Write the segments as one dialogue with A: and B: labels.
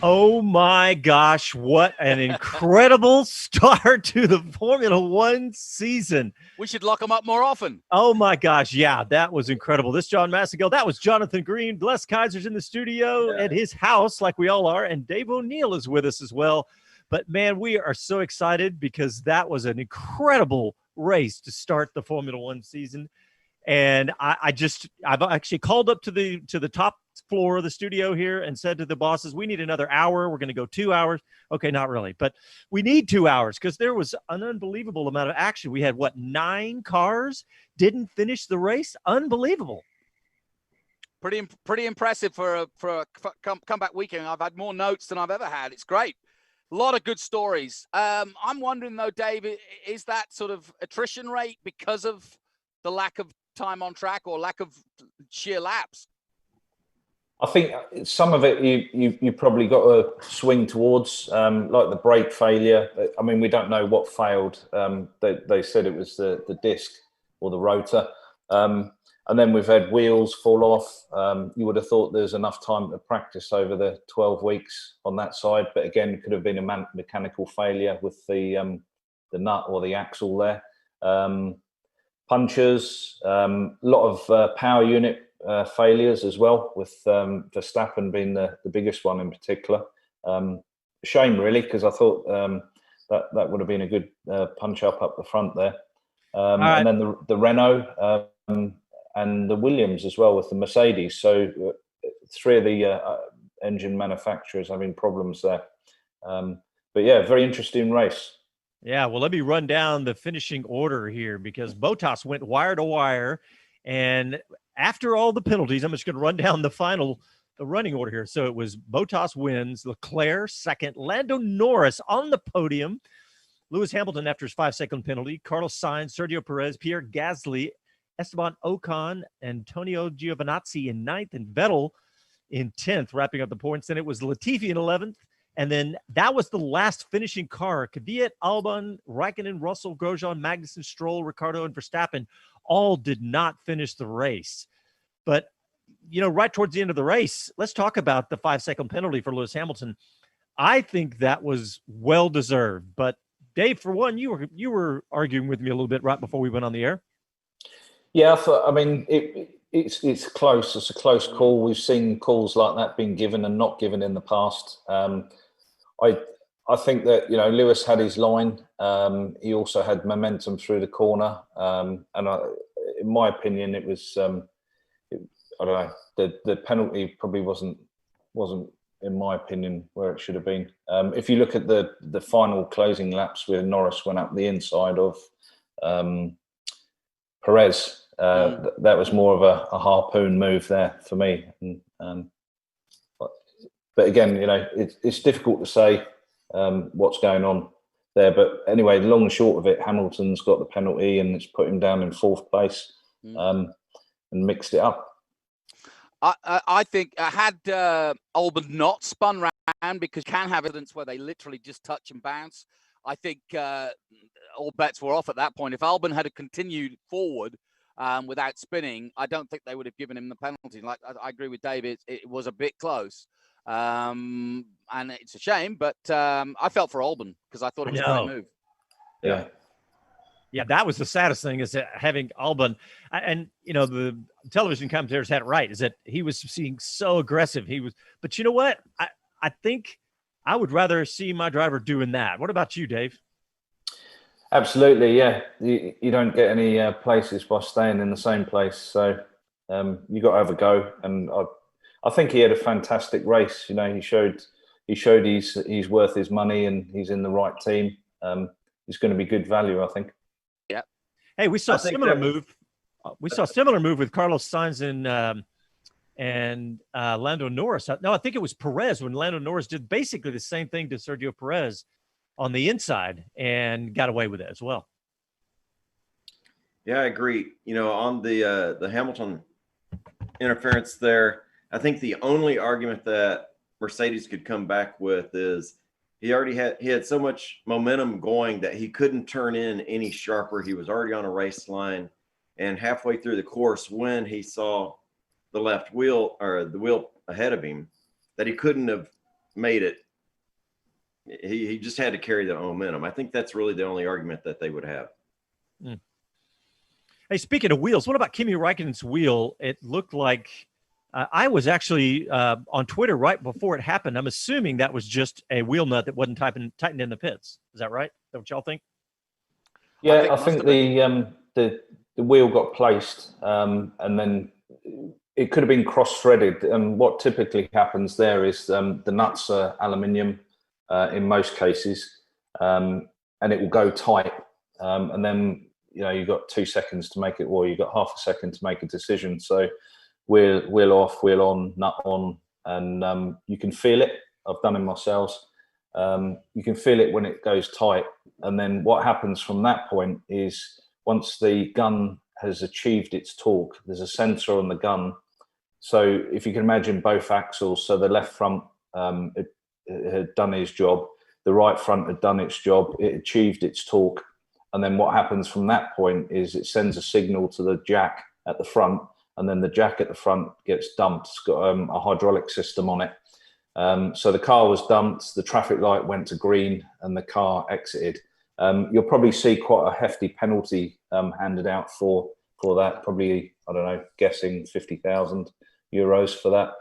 A: Oh my gosh, what an incredible start to the Formula One season.
B: We should lock them up more often.
A: Oh my gosh, yeah, that was incredible. This John Massigill, that was Jonathan Green. Les Kaiser's in the studio at his house, like we all are, and Dave O'Neill is with us as well. But man, we are so excited because that was an incredible race to start the Formula One season. And I've actually called up to the top floor of the studio here and said to the bosses, we need another hour. We're going to go 2 hours. Okay, not really, but we need 2 hours because there was an unbelievable amount of action. We had 9 cars didn't finish the race. Unbelievable.
B: Pretty impressive for a comeback weekend. I've had more notes than I've ever had. It's great. A lot of good stories. I'm wondering though, Dave, is that sort of attrition rate because of the lack of time on track or lack of sheer laps?
C: I think some of it you probably got to swing towards, like the brake failure. I mean, we don't know what failed. They said it was the disc or the rotor. And then we've had wheels fall off. You would have thought there's enough time to practice over the 12 weeks on that side. But again, it could have been a mechanical failure with the nut or the axle there. Punctures, a lot of power unit failures as well, with Verstappen being the biggest one in particular. Shame really, because I thought that would have been a good punch up the front there. Right. And then the Renault and the Williams as well with the Mercedes. So 3 of the engine manufacturers having problems there. But yeah, very interesting race.
A: Yeah, well, let me run down the finishing order here because Bottas went wire to wire. And after all the penalties, I'm just going to run down the running order here. So it was Bottas wins, Leclerc second, Lando Norris on the podium, Lewis Hamilton after his 5-second penalty, Carlos Sainz, Sergio Perez, Pierre Gasly, Esteban Ocon, Antonio Giovinazzi in 9th, and Vettel in 10th, wrapping up the points. Then it was Latifi in 11th. And then that was the last finishing car. Kvyat, Albon, Raikkonen, Russell, Grosjean, Magnussen, Stroll, Ricciardo, and Verstappen all did not finish the race. But, right towards the end of the race, let's talk about the 5-second penalty for Lewis Hamilton. I think that was well-deserved. But, Dave, for one, you were arguing with me a little bit right before we went on the air.
C: Yeah, I mean, it's close. It's a close call. We've seen calls like that being given and not given in the past. I think that Lewis had his line. He also had momentum through the corner, and in my opinion, it was I don't know. The penalty probably wasn't in my opinion where it should have been. If you look at the final closing laps where Norris went up the inside of Perez. That was more of a harpoon move there for me. But again, it's difficult to say what's going on there. But anyway, the long and short of it, Hamilton's got the penalty and it's put him down in 4th place and mixed it up.
B: I think had Albon not spun round, because you can have evidence where they literally just touch and bounce, I think all bets were off at that point. If Albon had continued forward without spinning, I don't think they would have given him the penalty. Like I agree with David, it was a bit close, and it's a shame. But I felt for Albon because I thought it was a great move.
A: Yeah, that was the saddest thing, is that having Albon, and the television commentators had it right, is that he was being so aggressive. But you know what? I think I would rather see my driver doing that. What about you, Dave?
C: Absolutely, yeah. You don't get any places by staying in the same place. So you got to have a go. And I think he had a fantastic race. He showed he's worth his money and he's in the right team. He's going to be good value, I think.
B: Yeah.
A: Hey, we saw a similar move. We saw a similar move with Carlos Sainz and Lando Norris. No, I think it was Perez when Lando Norris did basically the same thing to Sergio Perez on the inside and got away with it as well.
D: Yeah, I agree. On the Hamilton interference there, I think the only argument that Mercedes could come back with is he had so much momentum going that he couldn't turn in any sharper. He was already on a race line, and halfway through the course, when he saw the left wheel or the wheel ahead of him, that he couldn't have made it. He just had to carry the momentum. I think that's really the only argument that they would have.
A: Mm. Hey, speaking of wheels, what about Kimi Räikkönen's wheel? It looked like I was actually on Twitter right before it happened. I'm assuming that was just a wheel nut that wasn't tightened in the pits. Is that right? Is that what y'all think?
C: Yeah, I think the wheel got placed, and then it could have been cross-threaded. And what typically happens there is the nuts are aluminium in most cases, and it will go tight. And then you've got 2 seconds to make it, or you've got half a second to make a decision. So wheel off, wheel on, nut on, and you can feel it. I've done it myself. You can feel it when it goes tight. And then what happens from that point is once the gun has achieved its torque, there's a sensor on the gun. So if you can imagine both axles, so the left front it had done its job, the right front had done its job, it achieved its torque. And then what happens from that point is it sends a signal to the jack at the front, and then the jack at the front gets dumped. It's got a hydraulic system on it. So the car was dumped, the traffic light went to green, and the car exited. You'll probably see quite a hefty penalty handed out for that. Probably, I don't know, guessing €50,000 for that.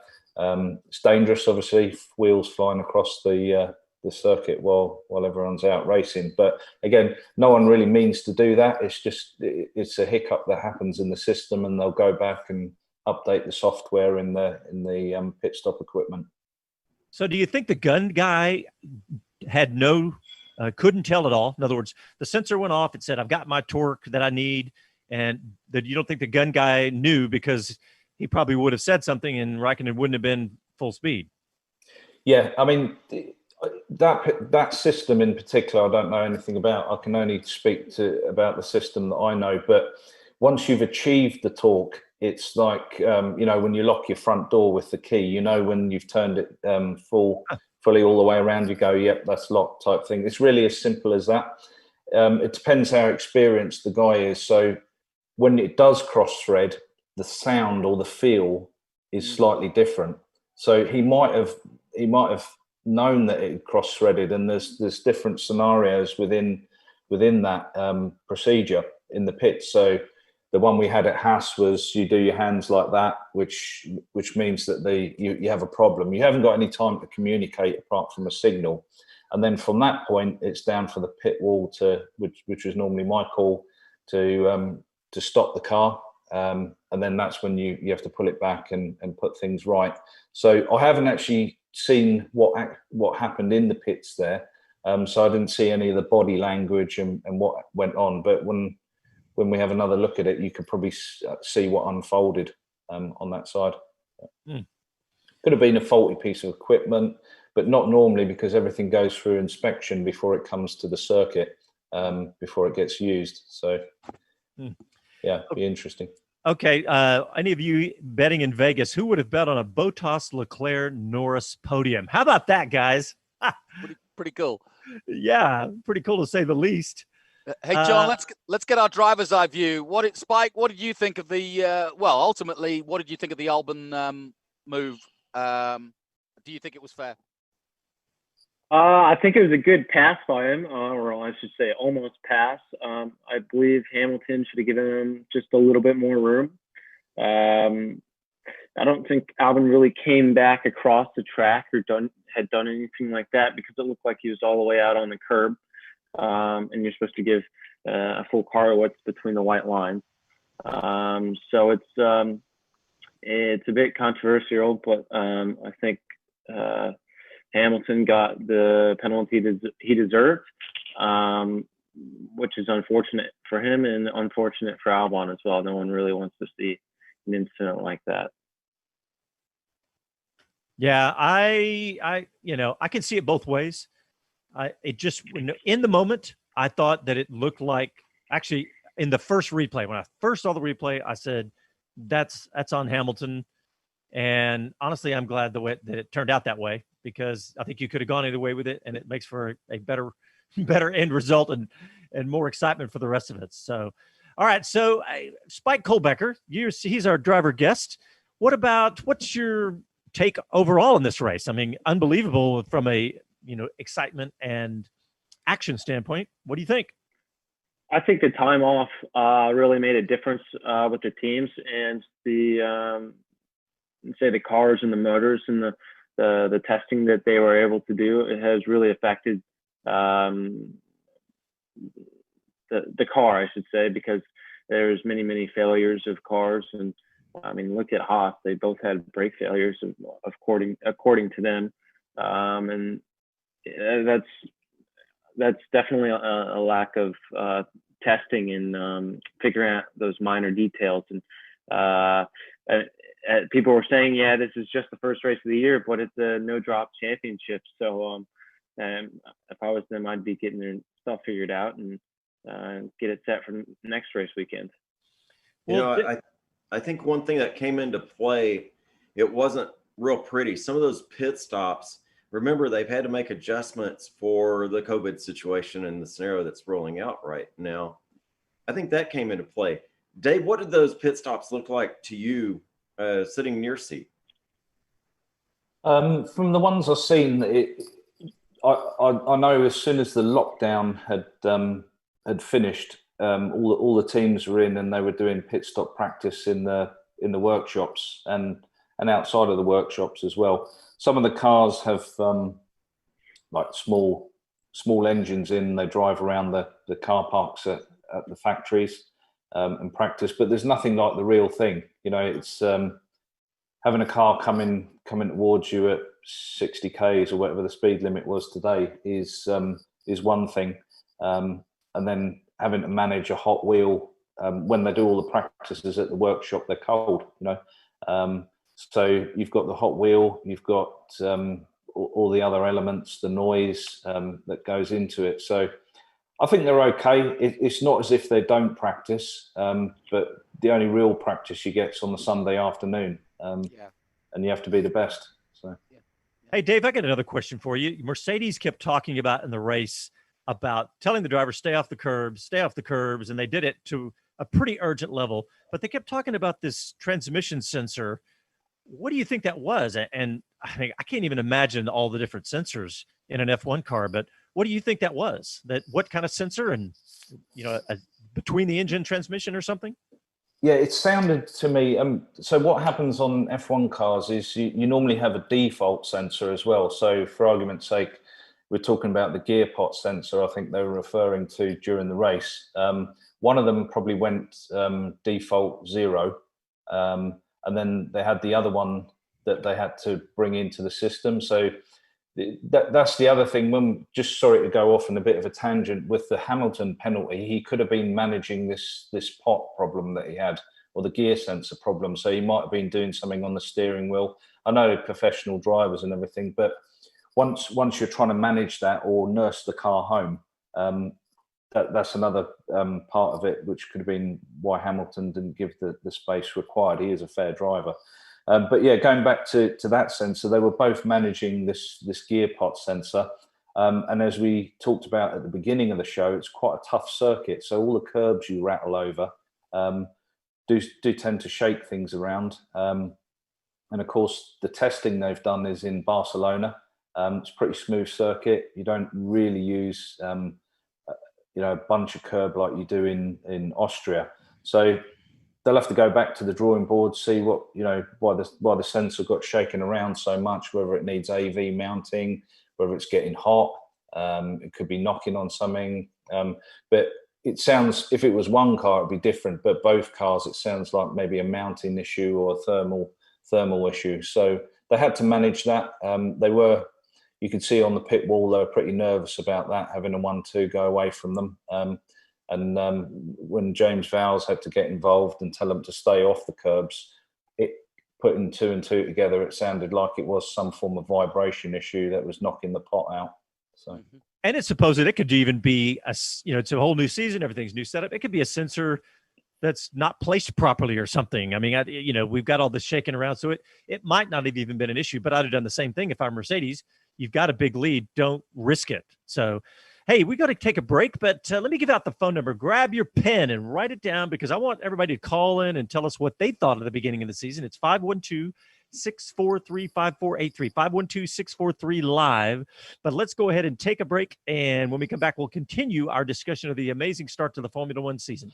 C: It's dangerous, obviously, wheels flying across the circuit while everyone's out racing. But again, no one really means to do that. It's just it's a hiccup that happens in the system, and they'll go back and update the software in the pit stop equipment.
A: So do you think the gun guy had couldn't tell at all? In other words, the sensor went off. It said, I've got my torque that I need. And that you don't think the gun guy knew, because he probably would have said something and Räikkönen wouldn't have been full speed.
C: Yeah, I mean, that system in particular, I don't know anything about. I can only speak about the system that I know. But once you've achieved the torque, it's like, when you lock your front door with the key, when you've turned it fully all the way around, you go, yep, that's locked type thing. It's really as simple as that. It depends how experienced the guy is. So when it does cross thread, the sound or the feel is slightly different. So he might have known that it cross threaded, and there's different scenarios within that procedure in the pit. So the one we had at Haas was you do your hands like that, which means that you have a problem. You haven't got any time to communicate apart from a signal. And then from that point, it's down for the pit wall which is normally my call, to stop the car. And then that's when you have to pull it back and put things right. So I haven't actually seen what happened in the pits there. So I didn't see any of the body language and what went on. But when we have another look at it, you could probably see what unfolded on that side. Could have been a faulty piece of equipment, but not normally, because everything goes through inspection before it comes to the circuit, before it gets used. So, yeah, be interesting.
A: Okay, any of you betting in Vegas, who would have bet on a Bottas, Leclerc, Norris podium? How about that, guys?
B: Pretty cool.
A: Yeah, pretty cool to say the least.
B: Hey, John, let's get our driver's eye view. Spike, what did you think of ultimately, what did you think of the Albon move? Do you think it was fair?
E: I think it was a good pass by him, or I should say almost pass. I believe Hamilton should have given him just a little bit more room. I don't think Albon really came back across the track or had done anything like that, because it looked like he was all the way out on the curb. And you're supposed to give a full car width between the white lines. So it's a bit controversial, but I think Hamilton got the penalty he deserved, which is unfortunate for him and unfortunate for Albon as well. No one really wants to see an incident like that.
A: Yeah, I can see it both ways. It just, in the moment, I thought that it looked like, actually in the first replay, when I first saw the replay, I said, that's on Hamilton. And honestly, I'm glad that it turned out that way, because I think you could have gone either way with it, and it makes for a better end result and more excitement for the rest of it. So, all right. So Spike Kohlbecker, he's our driver guest. What's your take overall in this race? I mean, unbelievable from a, excitement and action standpoint. What do you think?
E: I think the time off really made a difference with the teams, and the cars and the motors and the testing that they were able to do. It has really affected the car, I should say, because there's many failures of cars. And I mean, look at Haas; they both had brake failures, according to them, and that's definitely a lack of testing and figuring out those minor details. And people were saying, yeah, this is just the first race of the year, but it's a no drop championship. So and if I was them, I'd be getting their stuff figured out and get it set for next race weekend.
D: I think one thing that came into play, it wasn't real pretty. Some of those pit stops, remember, they've had to make adjustments for the COVID situation and the scenario that's rolling out right now. I think that came into play. Dave, what did those pit stops look like to you sitting near seat?
C: From the ones I've seen, I know as soon as the lockdown had finished, all the teams were in and they were doing pit stop practice in the workshops and outside of the workshops as well. Some of the cars have like small engines in. They drive around the car parks at the factories and practice, but there's nothing like the real thing. It's having a car coming towards you at 60 k's or whatever the speed limit was today is one thing, and then having to manage a hot wheel when they do all the practices at the workshop, they're cold. So you've got the hot wheel, you've got all the other elements, the noise that goes into it. So I think they're okay. It's not as if they don't practice, but the only real practice you get is on the Sunday afternoon, and you have to be the best. So,
A: Hey, Dave, I got another question for you. Mercedes kept talking about in the race about telling the driver, stay off the curbs, and they did it to a pretty urgent level, but they kept talking about this transmission sensor. What do you think that was? And I mean, I can't even imagine all the different sensors in an F1 car, but what do you think that was? What kind of sensor? And, between the engine transmission or something?
C: Yeah, it sounded to me. So what happens on F1 cars is you normally have a default sensor as well. So for argument's sake, we're talking about the gear pot sensor, I think they were referring to during the race. One of them probably went default 0. And then they had the other one that they had to bring into the system. So that's the other thing. Just sorry to go off on a bit of a tangent, with the Hamilton penalty, he could have been managing this pot problem that he had, or the gear sensor problem. So he might have been doing something on the steering wheel. I know professional drivers and everything, but once you're trying to manage that or nurse the car home, that's another part of it, which could have been why Hamilton didn't give the space required. He is a fair driver. But yeah, going back to that sensor, they were both managing this gear pot sensor. And as we talked about at the beginning of the show, it's quite a tough circuit. So all the curbs you rattle over do tend to shake things around. And of course, the testing they've done is in Barcelona. It's a pretty smooth circuit. You don't really use a bunch of curb like you do in Austria. So they'll have to go back to the drawing board, see what, why the sensor got shaken around so much, whether it needs AV mounting, whether it's getting hot, it could be knocking on something. But it sounds, if it was one car, it'd be different, but both cars, it sounds like maybe a mounting issue or a thermal issue. So they had to manage that. You could see on the pit wall, they were pretty nervous about that, having a 1-2 go away from them. And when James Vowles had to get involved and tell them to stay off the curbs, putting 2 and 2 together, it sounded like it was some form of vibration issue that was knocking the pot out. So,
A: and it's supposed that it could even be it's a whole new season, everything's new setup. It could be a sensor that's not placed properly or something. I mean, we've got all this shaking around, so it might not have even been an issue. But I'd have done the same thing if I'm Mercedes. You've got a big lead, don't risk it. So, hey, we got to take a break, but let me give out the phone number. Grab your pen and write it down, because I want everybody to call in and tell us what they thought at the beginning of the season. It's 512-643-5483, 512-643-LIVE. But let's go ahead and take a break. And when we come back, we'll continue our discussion of the amazing start to the Formula One season.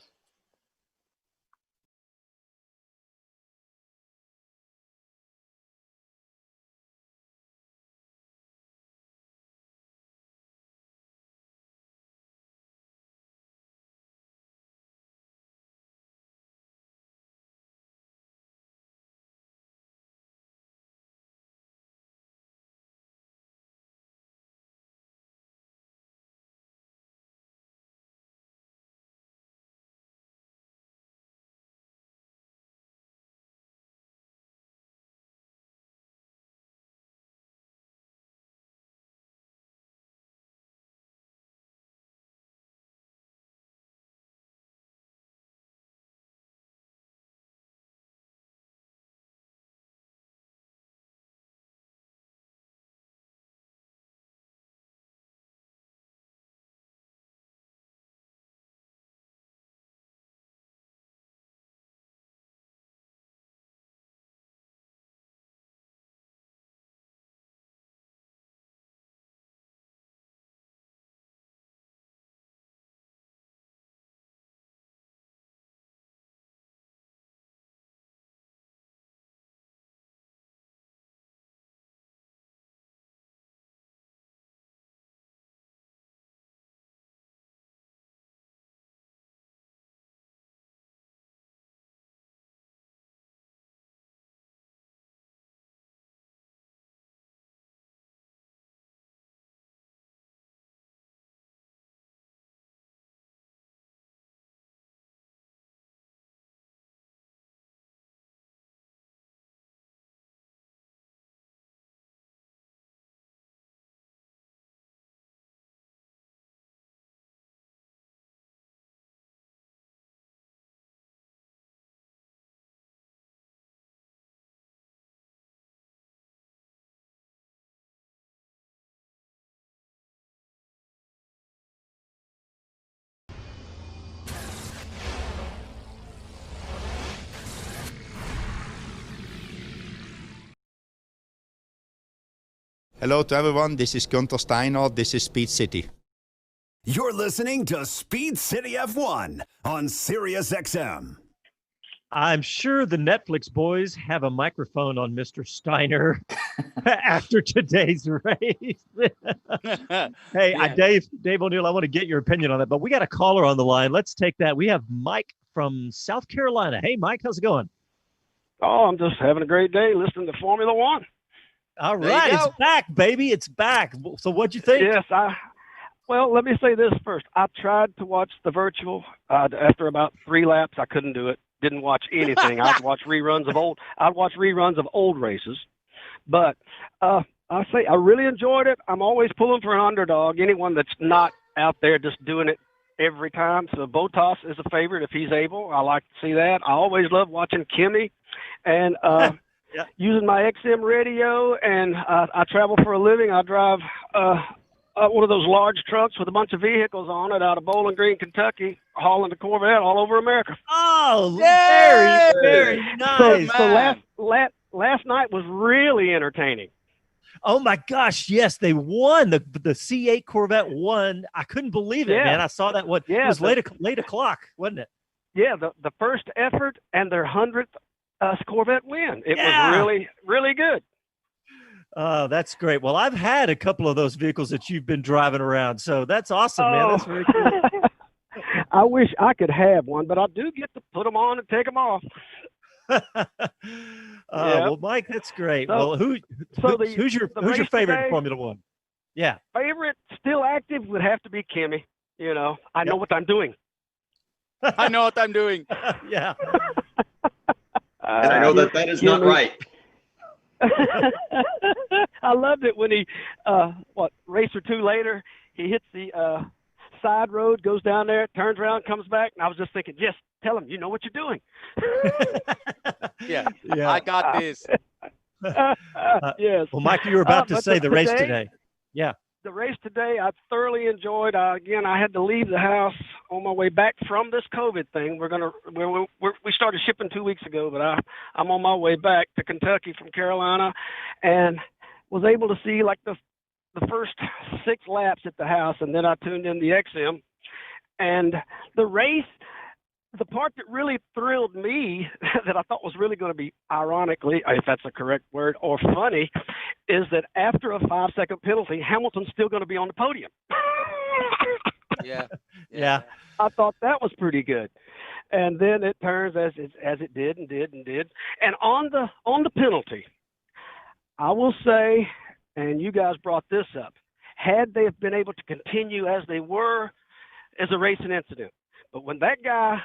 F: Hello to everyone, this is Gunther Steiner, this is Speed City.
G: You're listening to Speed City F1 on Sirius XM.
A: I'm sure the Netflix boys have a microphone on Mr. Steiner after today's race. Hey,
B: Yeah.
A: Dave O'Neill, I want to get your opinion on that, but we got a caller on the line. Let's take that. We have Mike from South Carolina. Hey, Mike, how's it going?
H: Oh, I'm just having a great day listening to Formula One.
A: All
B: There you
A: right,
B: go.
A: it's back, baby. It's back. So what'd you think?
H: Yes, well, let me say this first. I tried to watch the virtual. After about 3 laps, I couldn't do it. Didn't watch anything. I'd watch reruns of old races. But I say I really enjoyed it. I'm always pulling for an underdog, anyone that's not out there just doing it every time. So Bottas is a favorite if he's able. I like to see that. I always love watching Kimi. And
A: Yeah.
H: using my XM radio, and I travel for a living. I drive one of those large trucks with a bunch of vehicles on it out of Bowling Green, Kentucky, hauling the Corvette all over America.
A: Oh,
B: Yay!
A: very nice.
H: So last night was really entertaining.
A: Oh my gosh, yes, they won. The C8 Corvette won. I couldn't believe it,
H: Yeah.
A: man. I saw that one.
H: Yeah,
A: it was late o'clock, wasn't it?
H: Yeah, the first effort and their 100th Corvette win. It
A: Yeah.
H: was really, really good.
A: Oh, that's great. Well, I've had a couple of those vehicles that you've been driving around, so that's awesome, man. That's very cool.
H: I wish I could have one, but I do get to put them on and take them off.
A: Well, Mike, that's great.
H: So-
A: who's your
H: race
A: favorite in
H: today-
A: Formula One? Yeah.
H: Favorite, still active, would have to be Kimi. You know, I know what I'm doing.
B: I know what I'm doing.
A: Yeah.
D: And I know that is not
H: Kimi.
D: right.
H: I loved it when he, race or two later, he hits the side road, goes down there, turns around, comes back, and I was just thinking, yes, tell him, you know what you're doing.
B: Yeah.
A: Yeah.
B: I got this.
H: Yes.
A: Well, Mike, you were about to
H: but
A: say the race
H: today-
A: today. Yeah.
H: The race today, I thoroughly enjoyed. Again, I had to leave the house on my way back from this COVID thing. We started shipping 2 weeks ago, but I'm on my way back to Kentucky from Carolina, and was able to see like the first 6 laps at the house, and then I tuned in the XM, and the race. The part that really thrilled me, that I thought was really going to be, ironically, if that's a correct word, or funny, is that after a 5-second penalty, Hamilton's still going to be on the podium.
A: Yeah.
H: I thought that was pretty good. And then it turns as it did. And on the penalty, I will say, and you guys brought this up, had they been able to continue as they were, as a racing incident. But when that guy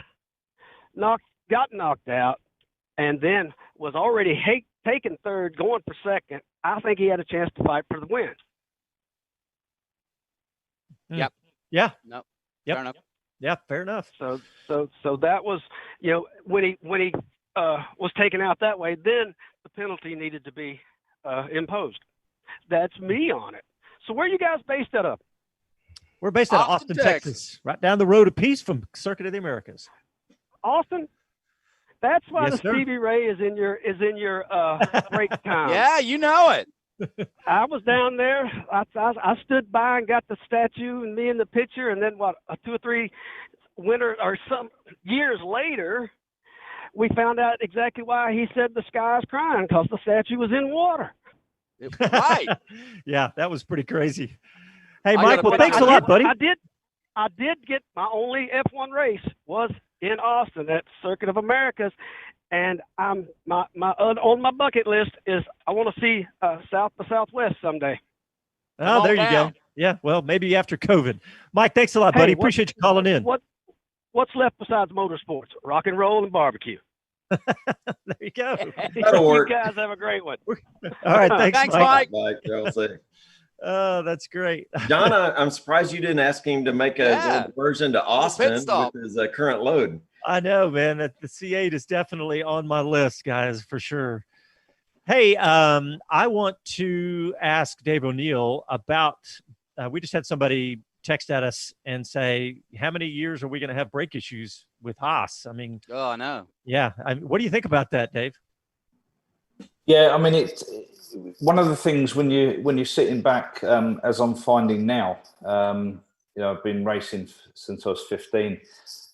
H: got knocked out and then was already taking third, going for second, I think he had a chance to fight for the win.
B: Yep.
A: Yeah.
B: No.
A: Yep.
B: Fair enough.
A: Yeah, fair enough.
H: So that was, when he was taken out that way, then the penalty needed to be imposed. That's me on it. So where are you guys based out of?
A: We're based out of Austin, Texas, right down the road a piece from Circuit of the Americas.
H: Austin? That's why
A: Yes,
H: the
A: sir.
H: Stevie Ray is in your break time.
B: Yeah, you know it.
H: I was down there. I stood by and got the statue and me in the picture, and then 2 or 3 winter or some years later, we found out exactly why he said the sky is crying, because the statue was in water.
B: Right.
A: Yeah, that was pretty crazy. Hey,
B: I
A: Mike,
B: gotta
A: well,
B: put
A: thanks
B: that
A: a lot, buddy.
H: I did get my only F1 race was in Austin at Circuit of Americas, and on my bucket list is I want to see South by Southwest someday.
A: Oh, there you
B: down.
A: go. Yeah, well, maybe after COVID. Mike, thanks a lot, buddy.
H: Hey,
A: Appreciate you calling in.
H: What's left besides motorsports? Rock and roll and barbecue.
A: There you go.
D: That'll
H: You
D: work.
H: guys have a great one.
A: All right, thanks,
B: Thanks,
A: Mike.
B: Mike.
D: I'll say.
A: Oh, that's great.
D: John, I'm surprised you didn't ask him to make a little diversion to Austin
B: stop.
D: with his current load.
A: I know, man. The C8 is definitely on my list, guys, for sure. Hey, I want to ask Dave O'Neill about. We just had somebody text at us and say, "How many years are we going to have brake issues with Haas?" I mean,
B: Oh, I know.
A: yeah. What do you think about that, Dave?
C: Yeah, I mean, it's one of the things when you're sitting back, as I'm finding now. I've been racing since I was 15,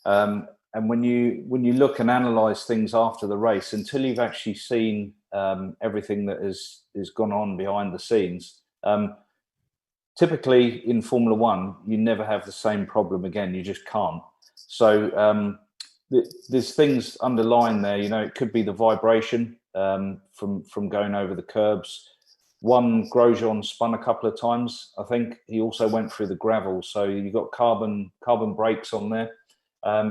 C: and when you look and analyse things after the race, until you've actually seen everything that is gone on behind the scenes. Typically in Formula One, you never have the same problem again. You just can't. So there's things underlying there. It could be the vibration from going over the curbs. One, Grosjean spun a couple of times. I think he also went through the gravel. So you've got carbon brakes on there.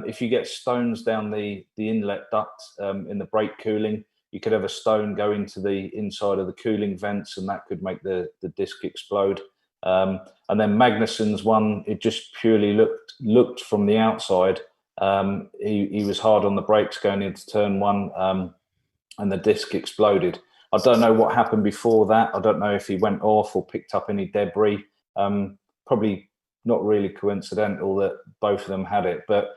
C: If you get stones down the inlet duct in the brake cooling, you could have a stone go into the inside of the cooling vents, and that could make the disc explode. And then Magnussen's one, it just purely looked from the outside. He was hard on the brakes going into turn 1, and the disc exploded. I don't know what happened before that. I don't know if he went off or picked up any debris. Probably not really coincidental that both of them had it, but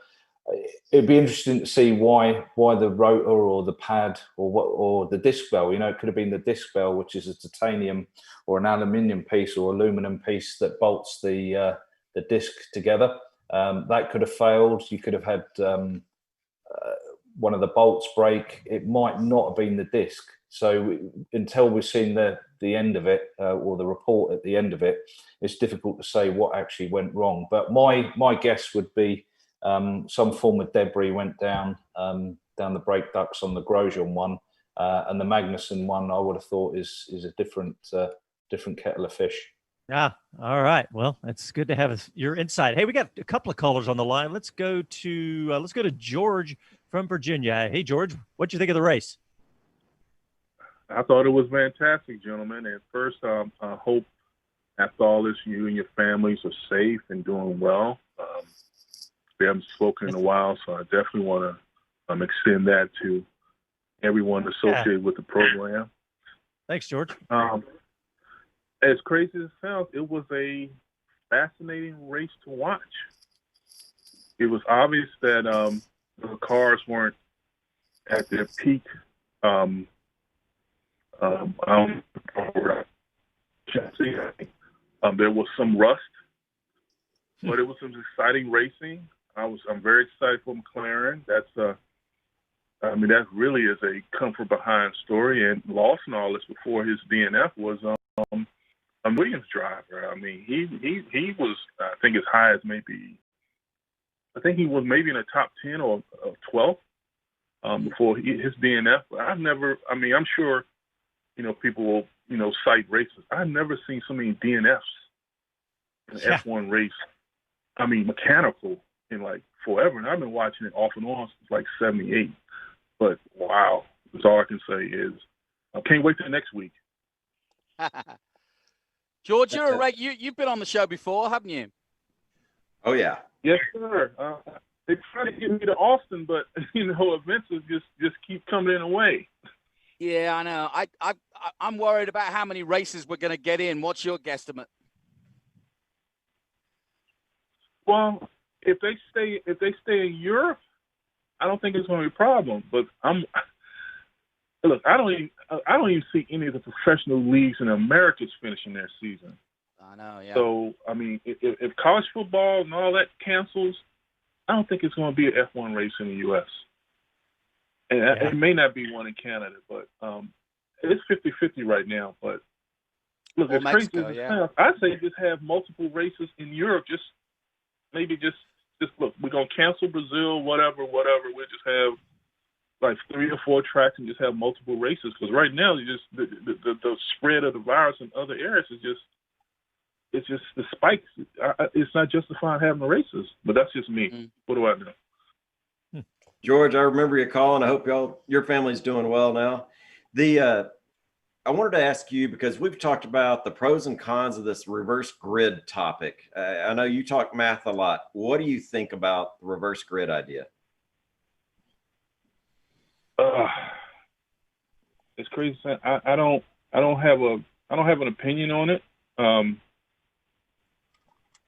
C: it'd be interesting to see why the rotor or the pad or the disc bell. It could have been the disc bell, which is a titanium or an aluminium piece or aluminum piece that bolts the disc together. That could have failed. You could have had one of the bolts break. It might not have been the disc. So until we've seen the end of it or the report at the end of it, it's difficult to say what actually went wrong. But my guess would be some form of debris went down the brake ducts on the Grosjean one, and the Magnussen one I would have thought is a different kettle of fish.
A: Yeah. All right. Well, it's good to have your insight. Hey, we got a couple of callers on the line. Let's go to George from Virginia. Hey, George, what'd you think of the race?
I: I thought it was fantastic, gentlemen. At first, I hope after all this, you and your families are safe and doing well. We haven't spoken in a while, so I definitely want to extend that to everyone associated with the program.
A: Thanks, George.
I: As crazy as it sounds, it was a fascinating race to watch. it was obvious that the cars weren't at their peak. I don't know, there was some rust, but it was some exciting racing. I'm very excited for McLaren. That really is a come from behind story. And Lawson, all this before his DNF, was a Williams driver. I mean, he was, I think, as high as I think he was maybe in the top 10 or 12 before his DNF. I'm sure, people will, cite races. I've never seen so many DNFs in an F1 race. I mean, mechanical in like forever. And I've been watching it off and on since like 78. But wow, that's all I can say is I can't wait till next week.
B: George, you've been on the show before, haven't you?
D: Oh yeah.
I: Yes, sir. They try to get me to Austin, but events just keep coming in the way.
B: Yeah, I know. I'm worried about how many races we're going to get in. What's your guesstimate?
I: Well, if they stay in Europe, I don't think it's going to be a problem. But look, I don't even see any of the professional leagues in America finishing their season.
B: I know, yeah.
I: So I mean, if college football and all that cancels, I don't think it's going to be an F1 race in the U.S. And it may not be one in Canada, but it's 50-50 right now. But look,
B: or
I: it's
B: Mexico,
I: crazy.
B: Yeah.
I: I say just have multiple races in Europe. Just look. We're gonna cancel Brazil, whatever. We'll just have like 3 or 4 tracks and just have multiple races. Because right now, the spread of the virus in other areas is just the spikes. It's not justifying having the races. But that's just me.
B: Mm-hmm.
I: What do I know?
D: George, I remember you calling. I hope your family's doing well now. I wanted to ask you, because we've talked about the pros and cons of this reverse grid topic. I know you talk math a lot. What do you think about the reverse grid idea?
I: It's crazy. I don't have an opinion on it.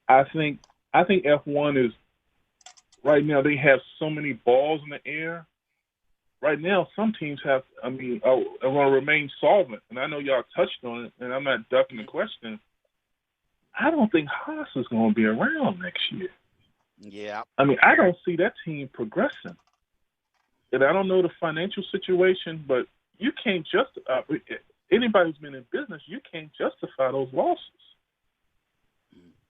I: I think F1 is right now. They have so many balls in the air. Right now, some teams are going to remain solvent. And I know y'all touched on it, and I'm not ducking the question. I don't think Haas is going to be around next year.
B: Yeah.
I: I don't see that team progressing. And I don't know the financial situation, but you can't anybody who's been in business, you can't justify those losses.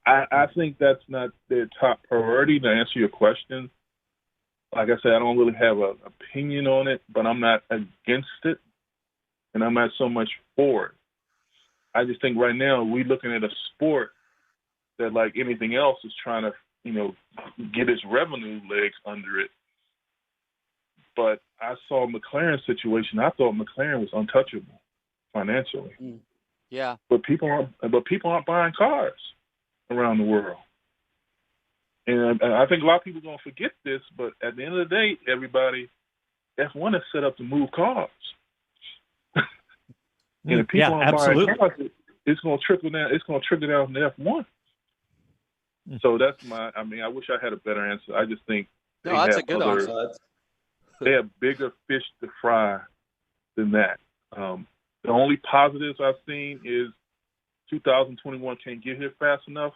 I: I think that's not their top priority. To answer your question, like I said, I don't really have an opinion on it, but I'm not against it, and I'm not so much for it. I just think right now we're looking at a sport that, like anything else, is trying to, get its revenue legs under it. But I saw McLaren's situation. I thought McLaren was untouchable financially.
B: Yeah.
I: But people aren't buying cars around the world. And I think a lot of people are going to forget this, but at the end of the day, everybody, F1 is set up to move cars. And if people aren't buying cars, it's going to trickle down. It's going to trickle down to F1. So that's I wish I had a better answer. I just think
B: that's a good answer.
I: They have bigger fish to fry than that. The only positives I've seen is 2021 can't get here fast enough.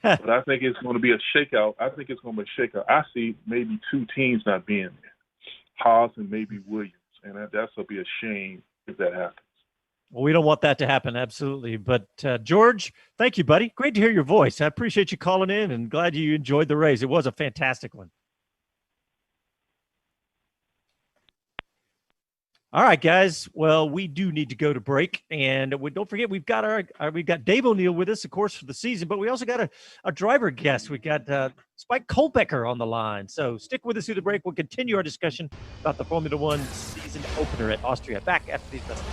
I: But I think it's going to be a shakeout. I see maybe 2 teams not being there, Haas and maybe Williams, and that'll be a shame if that happens.
A: Well, we don't want that to happen, absolutely. But George, thank you, buddy. Great to hear your voice. I appreciate you calling in, and glad you enjoyed the race. It was a fantastic one. All right, guys. Well, we do need to go to break, and don't forget we've got we've got Dave O'Neill with us, of course, for the season, but we also got a driver guest. We got Spike Colbecker on the line. So stick with us through the break. We'll continue our discussion about the Formula One season opener at Austria. Back after these messages.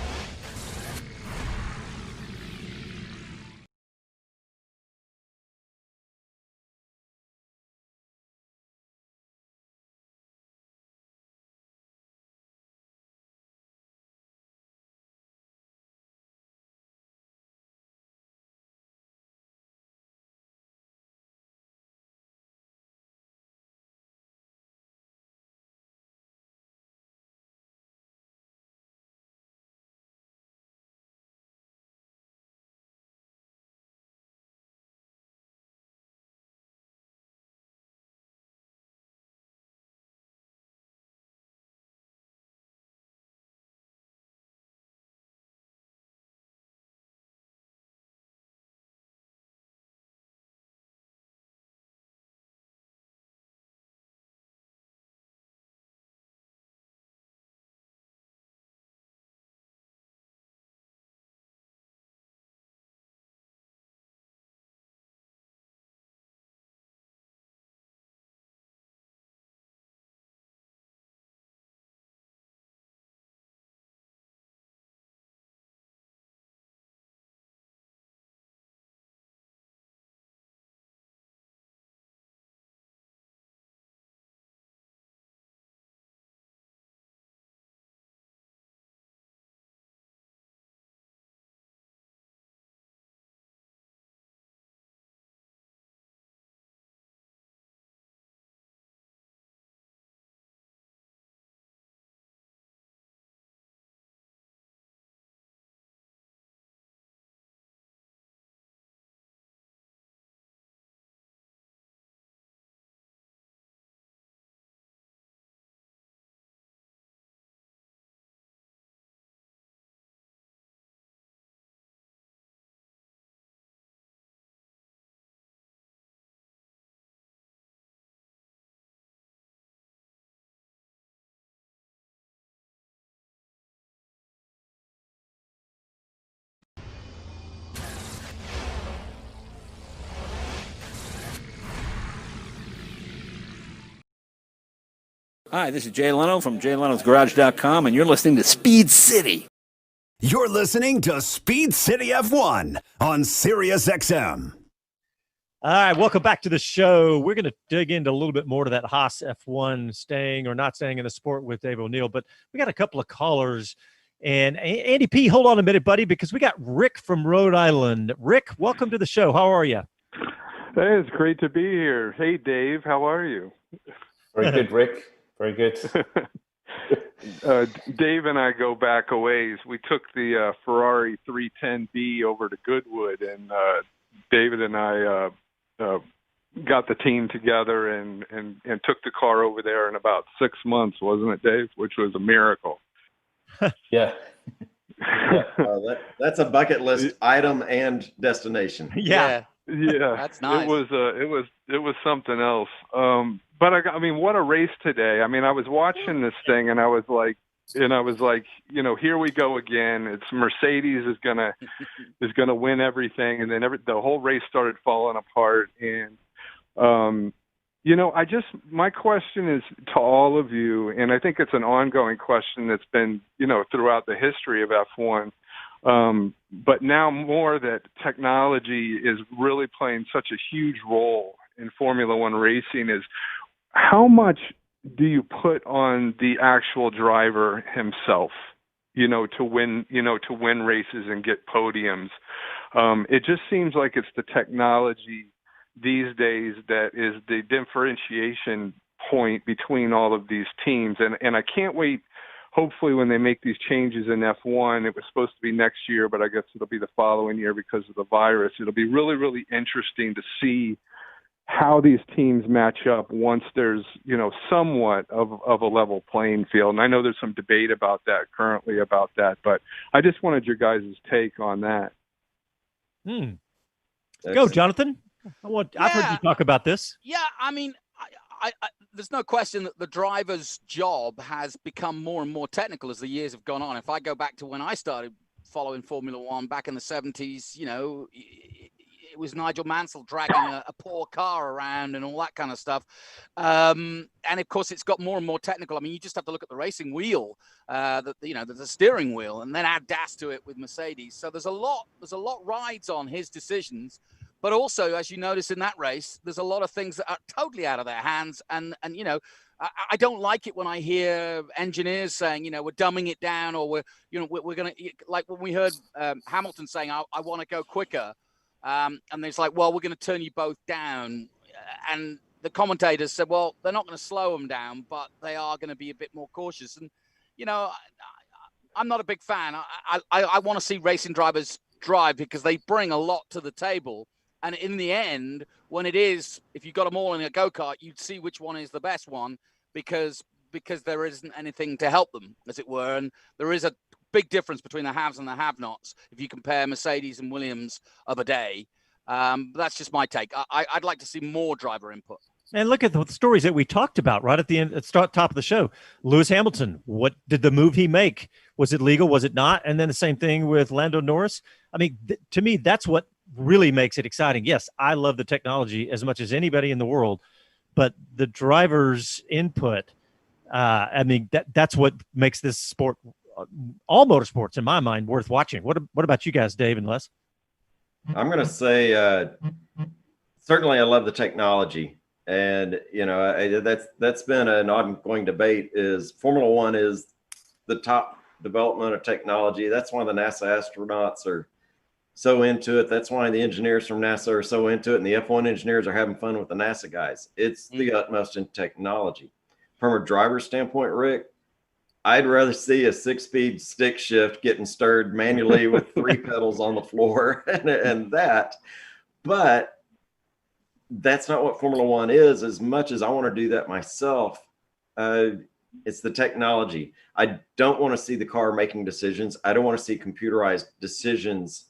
J: Hi, this is Jay Leno from JayLenosGarage.com, and you're listening to Speed City.
G: You're listening to Speed City F1 on Sirius XM.
A: All right, welcome back to the show. We're going to dig into a little bit more to that Haas F1 staying or not staying in the sport with Dave O'Neill, but we got a couple of callers. And Andy P., hold on a minute, buddy, because we got Rick from Rhode Island. Rick, welcome to the show. How are you?
K: Hey, it's great to be here. Hey, Dave, how are you?
C: Very good, Rick. Very good.
K: Dave and I go back a ways. We took the Ferrari 310B over to Goodwood, and David and I got the team together and took the car over there in about 6 months, wasn't it, Dave? Which was a miracle.
C: Yeah.
D: That's a bucket list item and destination.
A: Yeah.
B: That's nice.
K: It was something else. But I mean, what a race today. I mean, I was watching this thing and I was like, you know, here we go again. It's Mercedes is gonna win everything, and then the whole race started falling apart. And you know, my question is to all of you, and I think it's an ongoing question that's been, you know, throughout the history of F1. But now more that technology is really playing such a huge role in Formula One racing is how much do you put on the actual driver himself, you know, to win races and get podiums? It just seems like it's the technology these days that is the differentiation point between all of these teams. And I can't wait, hopefully, when they make these changes in F1. It was supposed to be next year, but I guess it'll be the following year because of the virus. It'll be really, really interesting to see how these teams match up once there's, you know, somewhat of a level playing field. And I know there's some debate about that currently about that, but I just wanted your guys' take on that.
A: Go, Jonathan. I've heard you talk about this.
B: Yeah, I mean, I there's no question that the driver's job has become more and more technical as the years have gone on. If I go back to when I started following Formula One back in the 70s, you know, it was Nigel Mansell dragging a poor car around and all that kind of stuff. And of course, it's got more and more technical. I mean, you just have to look at the racing wheel, the steering wheel, and then add DAS to it with Mercedes. So there's a lot rides on his decisions. But also, as you notice in that race, there's a lot of things that are totally out of their hands. And you know, I don't like it when I hear engineers saying, you know, we're dumbing it down, or we're going to, like when we heard Hamilton saying, I want to go quicker. And it's like, well, we're going to turn you both down. And the commentators said, well, they're not going to slow them down, but they are going to be a bit more cautious. And, you know, I'm not a big fan. I want to see racing drivers drive because they bring a lot to the table. And in the end, when it is, if you got them all in a go-kart, you'd see which one is the best one because there isn't anything to help them, as it were. And there is a big difference between the haves and the have-nots if you compare Mercedes and Williams of a day. That's just my take. I'd like to see more driver input.
A: And look at the stories that we talked about right at the end, at the top of the show. Lewis Hamilton, what did the move he make? Was it legal? Was it not? And then the same thing with Lando Norris. I mean, to me, that's what really makes it exciting. Yes, I love the technology as much as anybody in the world, but the driver's input, I mean, that's what makes this sport, all motorsports in my mind, worth watching. What about you guys, Dave and Les?
D: I'm going to say, certainly I love the technology. And, you know, that's been an ongoing debate. Is Formula One is the top development of technology. That's why the NASA astronauts are so into it. That's why the engineers from NASA are so into it. And the F1 engineers are having fun with the NASA guys. It's the utmost in technology. From a driver's standpoint, Rick, I'd rather see a 6-speed stick shift getting stirred manually with 3 pedals on the floor and that. But that's not what Formula One is. As much as I want to do that myself, it's the technology. I don't want to see the car making decisions. I don't want to see computerized decisions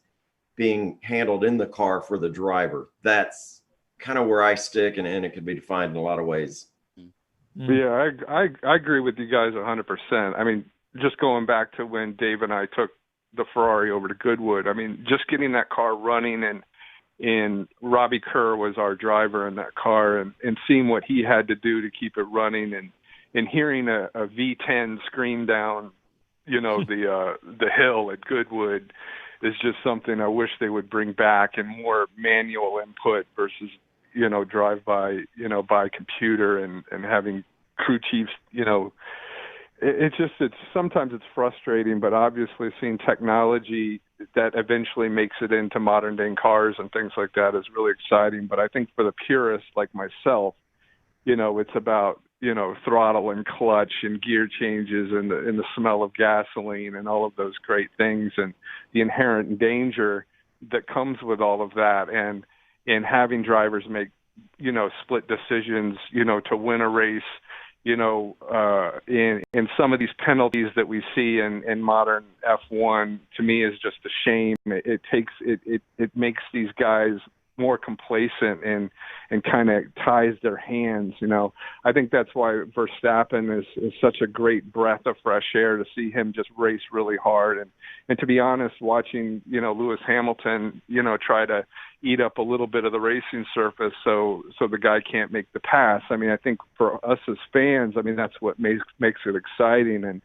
D: being handled in the car for the driver. That's kind of where I stick, and it could be defined in a lot of ways.
K: Yeah, I agree with you guys 100%. I mean, just going back to when Dave and I took the Ferrari over to Goodwood, I mean, just getting that car running, and Robbie Kerr was our driver in that car, and seeing what he had to do to keep it running, and and hearing a V10 scream down, the hill at Goodwood is just something I wish they would bring back, and more manual input versus, drive by computer and having crew chiefs, it's sometimes it's frustrating, but obviously seeing technology that eventually makes it into modern day cars and things like that is really exciting. But I think for the purists like myself, it's about, throttle and clutch and gear changes and the smell of gasoline and all of those great things and the inherent danger that comes with all of that. And having drivers make, split decisions, to win a race, in some of these penalties that we see in modern F1, to me is just a shame. It makes these guys more complacent and kind of ties their hands. I think that's why Verstappen is such a great breath of fresh air, to see him just race really hard. And to be honest, watching, Lewis Hamilton, try to eat up a little bit of the racing surface so the guy can't make the pass. I mean, I think for us as fans, I mean, that's what makes it exciting. And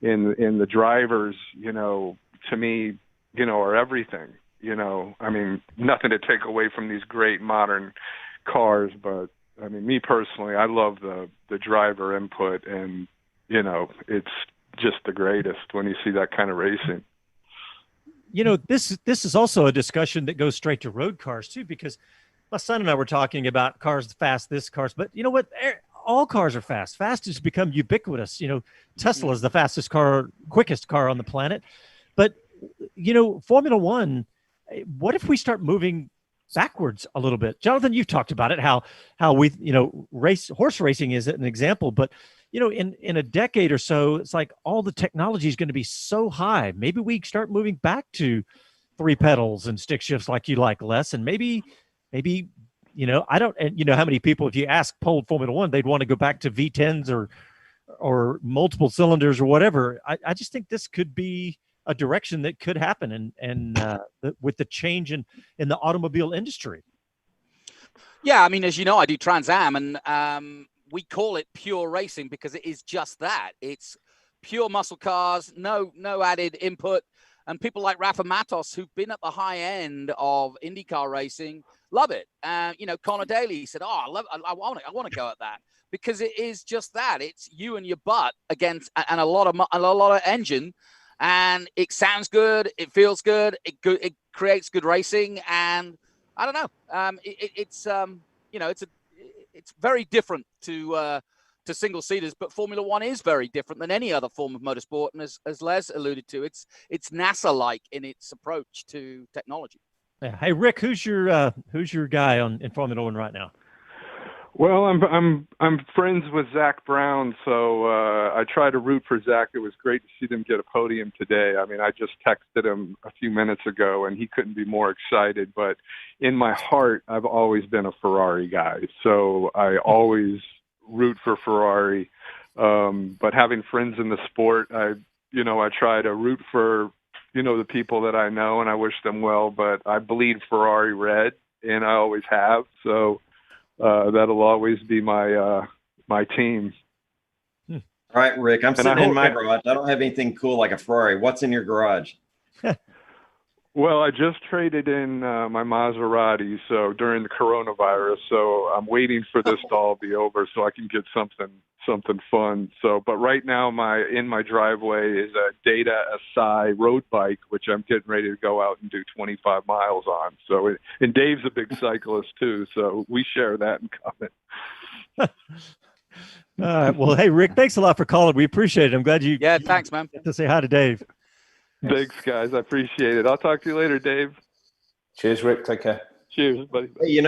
K: in the drivers, to me, are everything. I mean, nothing to take away from these great modern cars, but I mean, me personally, I love the driver input, and it's just the greatest when you see that kind of racing.
A: This is also a discussion that goes straight to road cars too, because my son and I were talking about cars fast, but you know what? All cars are fast. Fast has become ubiquitous. Tesla is the fastest car, quickest car on the planet, but Formula One. What if we start moving backwards a little bit? Jonathan, you've talked about it, how we, horse racing is an example, but in a decade or so, it's like all the technology is going to be so high. Maybe we start moving back to 3 pedals and stick shifts like you like, Les, and maybe, I don't, and how many people, if you ask polled Formula One, they'd want to go back to V10s or multiple cylinders or whatever. I just think this could be a direction that could happen, and with the change in the automobile industry.
B: Yeah, I mean, as you know, I do Trans Am, and we call it pure racing because it is just that. It's pure muscle cars, no added input. And people like Rafa Matos, who've been at the high end of IndyCar racing, love it. Connor Daly said, "Oh, I want to go at that," because it is just that. It's you and your butt against and a lot of engine. And it sounds good. It feels good. It creates good racing. And I don't know. It's very different to single seaters. But Formula One is very different than any other form of motorsport. And as Les alluded to, it's NASA-like in its approach to technology.
A: Yeah. Hey, Rick, who's your guy in Formula One right now?
K: Well, I'm friends with Zach Brown, so I try to root for Zach. It was great to see them get a podium today. I mean, I just texted him a few minutes ago, and he couldn't be more excited. But in my heart, I've always been a Ferrari guy, so I always root for Ferrari. But having friends in the sport, I try to root for the people that I know, and I wish them well. But I bleed Ferrari red, and I always have. So. That'll always be my team.
D: All right, Rick, I'm sitting in my garage. I don't have anything cool like a Ferrari. What's in your garage?
K: Well, I just traded in my Maserati during the coronavirus, so I'm waiting for this to all be over so I can get something fun. But right now in my driveway is a Data Asai road bike, which I'm getting ready to go out and do 25 miles on. So, and Dave's a big cyclist too, so we share that in common.
A: All right. Well, hey, Rick, thanks a lot for calling. We appreciate it. I'm glad you.
B: Yeah, thanks, man.
A: Get to say hi to Dave.
K: Thanks, guys. I appreciate it. I'll talk to you later, Dave.
C: Cheers, Rick. Take care.
K: Cheers, buddy.
D: Hey,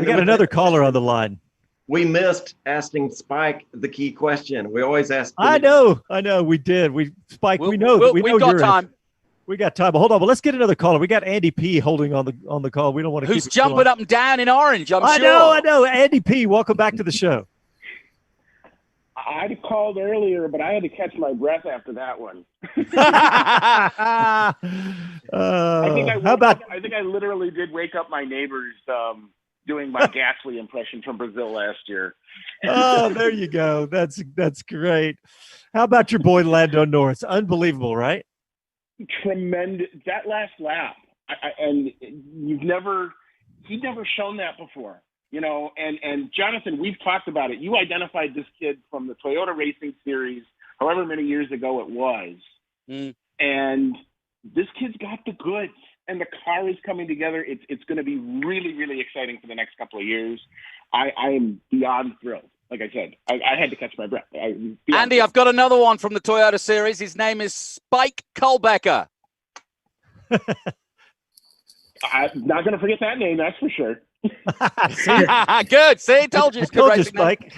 A: we got another caller on the line.
D: We missed asking Spike the key question. We always ask.
A: I know. We did. Spike. We know.
B: We've got time.
A: We got time. But hold on. But let's get another caller. We got Andy P holding on the call. We don't want to.
B: Who's jumping up and down in orange?
A: I know. Andy P. Welcome back to the show.
L: I called earlier, but I had to catch my breath after that one.
A: How about?
L: I think I literally did wake up my neighbors doing my Gasly impression from Brazil last year.
A: Oh, there you go. That's great. How about your boy Lando Norris? Unbelievable, right?
L: Tremendous. That last lap, and he'd never shown that before, you know. And Jonathan, we've talked about it. You identified this kid from the Toyota Racing Series, however many years ago it was, and this kid's got the goods. And the car is coming together. It's going to be really, really exciting for the next couple of years. I am beyond thrilled. Like I said, I had to catch my breath.
B: Andy, I've got another one from the Toyota series. His name is Spike Kulbecker.
L: I'm not going to forget that name, that's for sure.
B: Good. See, told you.
A: I told you, Spike.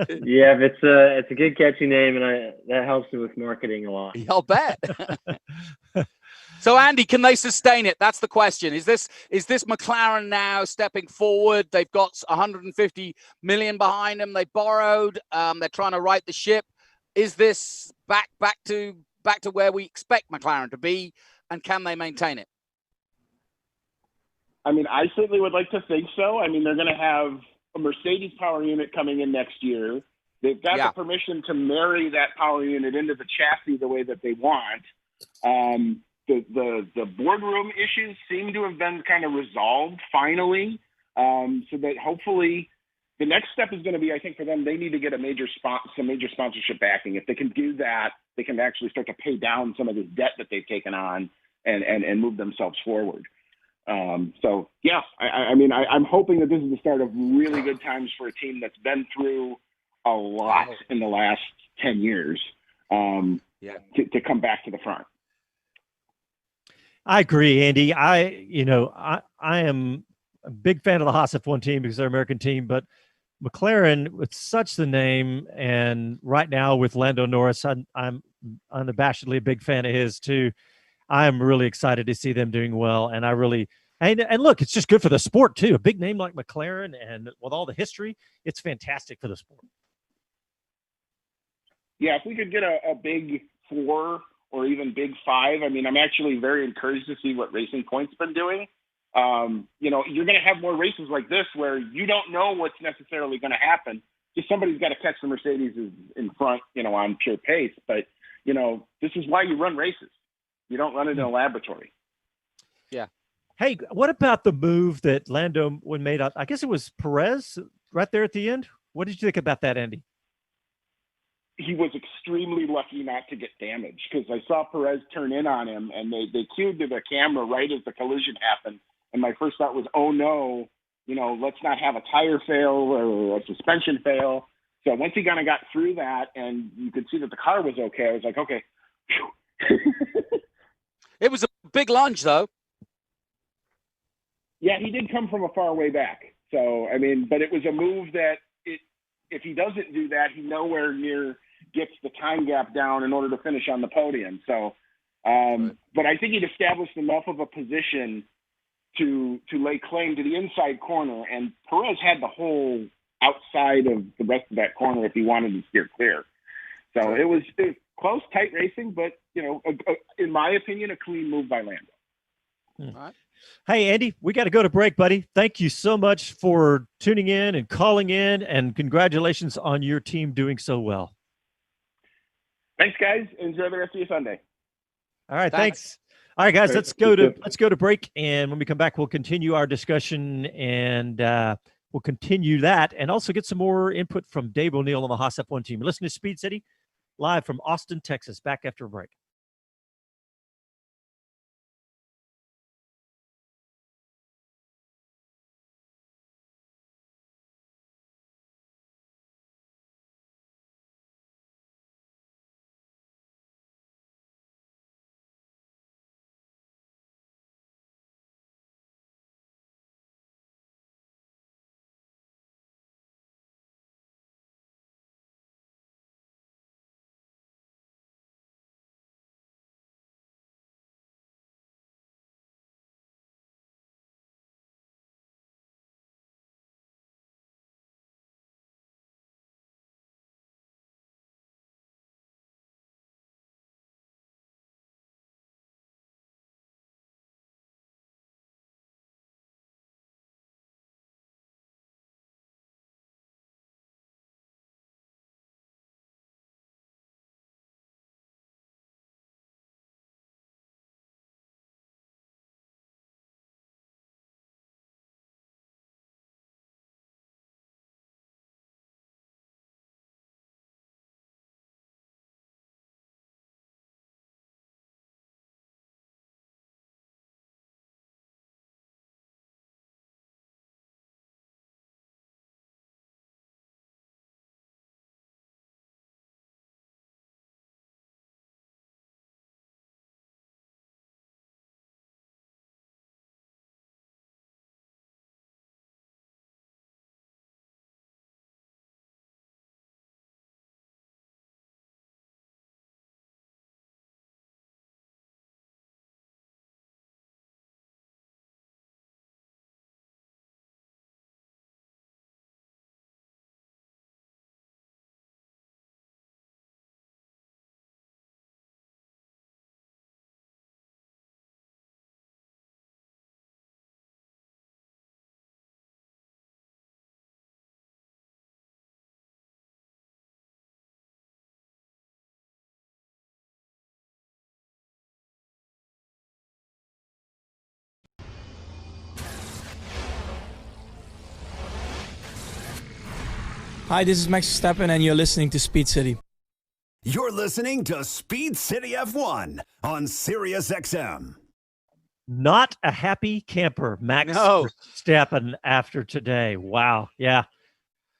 E: Yeah, it's a good catchy name, and that helps me with marketing a lot.
B: I'll bet. So, Andy, can they sustain it? That's the question. Is this McLaren now stepping forward? They've got 150 million behind them. They borrowed. They're trying to right the ship. Is this back to where we expect McLaren to be, and can they maintain it?
L: I mean, I certainly would like to think so. I mean, they're going to have a Mercedes power unit coming in next year. They've got the permission to marry that power unit into the chassis the way that they want. The boardroom issues seem to have been kind of resolved finally, so that hopefully the next step is going to be, I think for them, they need to get some major sponsorship backing. If they can do that, they can actually start to pay down some of the debt that they've taken on and move themselves forward. So yeah, I mean, I'm hoping that this is the start of really good times for a team that's been through a lot in the last 10 years to come back to the front.
A: I agree, Andy. I am a big fan of the Haas F1 team because they're an American team, but McLaren, with such the name, and right now with Lando Norris, I'm unabashedly a big fan of his too. I'm really excited to see them doing well, and and look, it's just good for the sport too. A big name like McLaren, and with all the history, it's fantastic for the sport.
L: Yeah, if we could get a big 4 or even big 5, I mean, I'm actually very encouraged to see what Racing Point's been doing. You know, you're going to have more races like this where you don't know what's necessarily going to happen. Just somebody's got to catch the Mercedes in front, you know, on pure pace. But, you know, this is why you run races. You don't run it in a laboratory.
B: Yeah.
A: Hey, what about the move that Lando made? I guess it was Perez right there at the end. What did you think about that, Andy?
L: He was extremely lucky not to get damaged, because I saw Perez turn in on him, and they cued to the camera right as the collision happened. And my first thought was, oh no, you know, let's not have a tire fail or a suspension fail. So once he kind of got through that and you could see that the car was okay, I was like, okay.
B: It was a big lunge, though.
L: Yeah, he did come from a far way back. So, I mean, but it was a move that if he doesn't do that, he nowhere near gets the time gap down in order to finish on the podium. So, but I think he'd established enough of a position to lay claim to the inside corner, and Perez had the whole outside of the rest of that corner if he wanted to steer clear. So it was close, tight racing, but, you know, in my opinion, a clean move by Lando.
B: All right.
A: Hey, Andy, we got to go to break, buddy. Thank you so much for tuning in and calling in, and congratulations on your team doing so well.
L: Thanks, guys. Enjoy the rest of your Sunday.
A: All right, thanks. All right, guys, let's go to break, and when we come back, we'll continue our discussion, and we'll continue that, and also get some more input from Dave O'Neill on the Haas F1 team. Listen to Speed City live from Austin, Texas. Back after a break.
M: Hi, this is Max Verstappen, and you're listening to Speed City.
G: You're listening to Speed City F1 on Sirius XM.
A: Not a happy camper, Max Verstappen, after today. Wow. Yeah.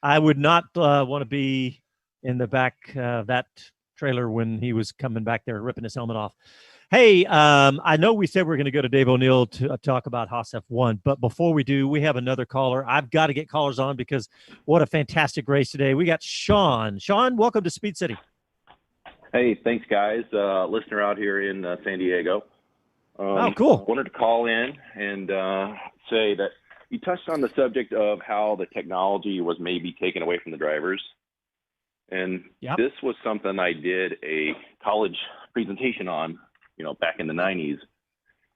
A: I would not want to be in the back of that trailer when he was coming back there ripping his helmet off. Hey, I know we said we're going to go to Dave O'Neill to talk about Haas F1, but before we do, we have another caller. I've got to get callers on because what a fantastic race today. We got Sean. Sean, welcome to Speed City.
N: Hey, thanks, guys. Listener out here in San Diego.
A: Oh, cool.
N: Wanted to call in and say that you touched on the subject of how the technology was maybe taken away from the drivers. And this was something I did a college presentation on, back in the 90s.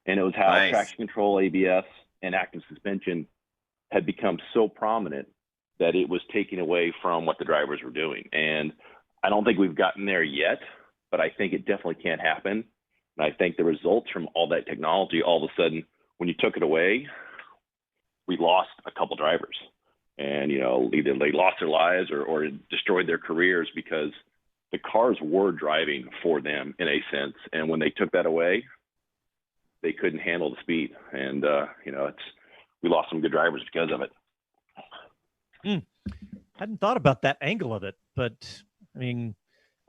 N: And it was how traction control, ABS, and active suspension had become so prominent that it was taking away from what the drivers were doing. And I don't think we've gotten there yet, but I think it definitely can happen. And I think the results from all that technology, all of a sudden, when you took it away, we lost a couple drivers. And, either they lost their lives or destroyed their careers because the cars were driving for them in a sense. And when they took that away, they couldn't handle the speed. And, we lost some good drivers because of it.
A: Hadn't thought about that angle of it, but I mean,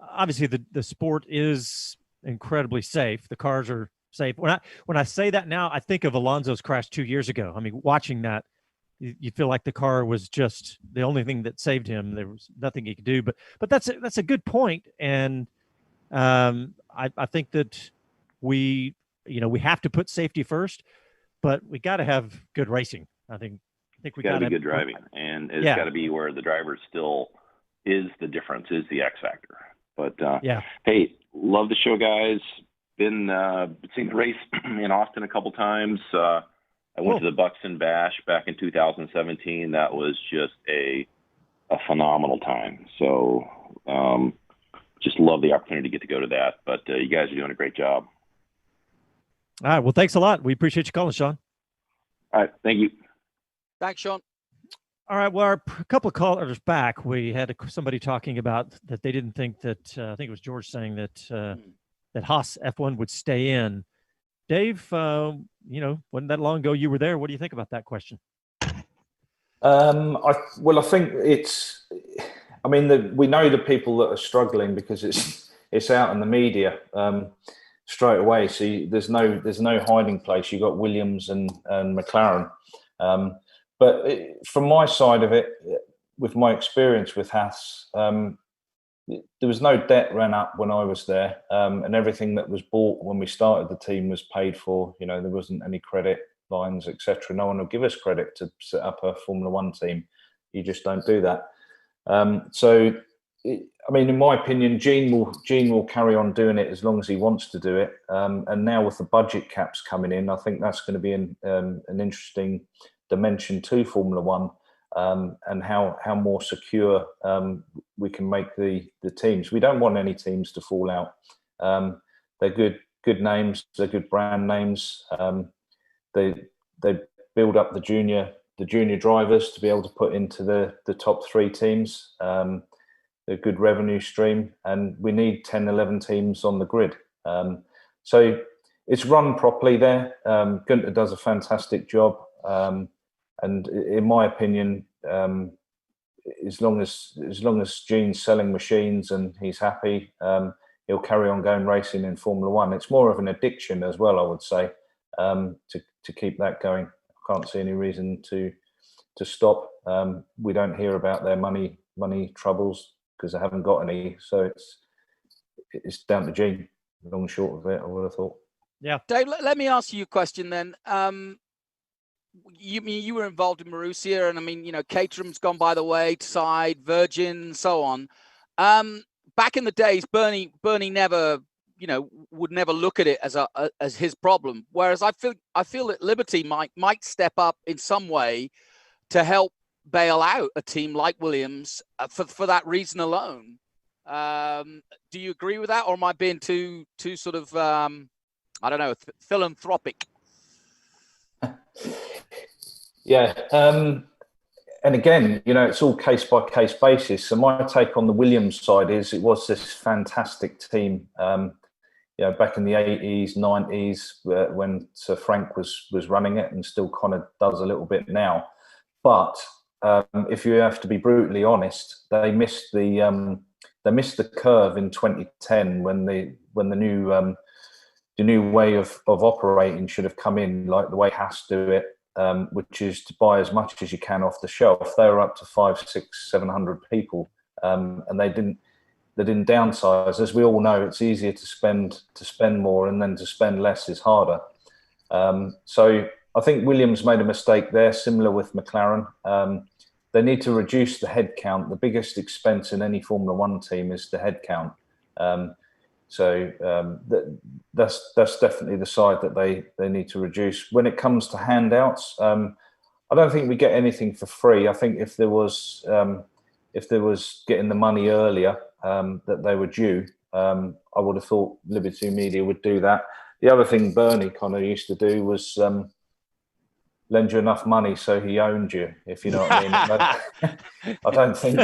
A: obviously the sport is incredibly safe. The cars are safe. When I say that now, I think of Alonso's crash 2 years ago. I mean, watching that, you feel like the car was just the only thing that saved him. There was nothing he could do. But that's a good point. And I think that we have to put safety first, but we got to have good racing. I think we got to
N: be good driving, and it's got to be where the driver still is the difference, is the X factor. But hey, love the show, guys. Been seen the race in Austin a couple times. I went to the Buxton Bash back in 2017. That was just a phenomenal time. So just love the opportunity to get to go to that. But you guys are doing a great job.
A: All right. Well, thanks a lot. We appreciate you calling, Sean.
N: All right. Thank you.
B: Thanks, Sean.
A: All right. Well, a couple of callers back, we had somebody talking about that they didn't think that, I think it was George saying that that Haas F1 would stay in. Dave, wasn't that long ago you were there. What do you think about that question?
C: I think we know the people that are struggling because it's out in the media straight away. So there's no hiding place. You've got Williams and McLaren. But from my side of it, with my experience with Haas, there was no debt ran up when I was there, and everything that was bought when we started the team was paid for. There wasn't any credit lines, etc. No one will give us credit to set up a Formula One team. You just don't do that. In my opinion, Gene will carry on doing it as long as he wants to do it. And now with the budget caps coming in, I think that's going to be an interesting dimension to Formula One. And how more secure we can make the teams. We don't want any teams to fall out. They're good names. They're good brand names. They build up the junior drivers to be able to put into the top three teams. They're a good revenue stream, and we need 10, 11 teams on the grid. So it's run properly there. Gunter does a fantastic job. And in my opinion, as long as Gene's selling machines and he's happy, he'll carry on going racing in Formula One. It's more of an addiction as well, I would say, to keep that going. I can't see any reason to stop. We don't hear about their money troubles because they haven't got any. So it's down to Gene, long and short of it, I would have thought.
A: Yeah.
B: Dave, let me ask you a question then. You were involved in Marussia, and Caterham's gone by the wayside, Virgin, and so on. Back in the days, Bernie never, would never look at it as his problem. Whereas I feel that Liberty might step up in some way to help bail out a team like Williams for that reason alone. Do you agree with that, or am I being too sort of philanthropic?
C: Yeah, And again, it's all case by case basis. So my take on the Williams side is it was this fantastic team. Back in the 80s, 90s, when Sir Frank was running it, and still kind of does a little bit now. But if you have to be brutally honest, they missed the curve in 2010 when the new way of operating should have come in, like the way Haas do it, which is to buy as much as you can off the shelf. They were up to 500, 600, 700 people, and they didn't downsize. As we all know, it's easier to spend more, and then to spend less is harder. So I think Williams made a mistake there, similar with McLaren. They need to reduce the headcount. The biggest expense in any Formula One team is the headcount. That's definitely the side that they need to reduce. When it comes to handouts, I don't think we get anything for free. I think if there was getting the money earlier that they were due, I would have thought Liberty Media would do that. The other thing Bernie kind of used to do was lend you enough money so he owned you, if you know what I mean. I don't think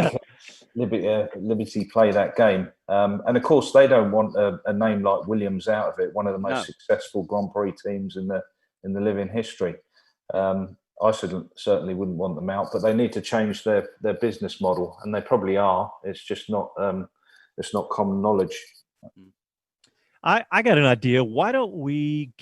C: Liberty play that game. And of course, they don't want a name like Williams out of it, one of the most successful Grand Prix teams in the living history. I certainly wouldn't want them out, but they need to change their business model, and they probably are. It's just not common knowledge.
A: I got an idea. Why don't we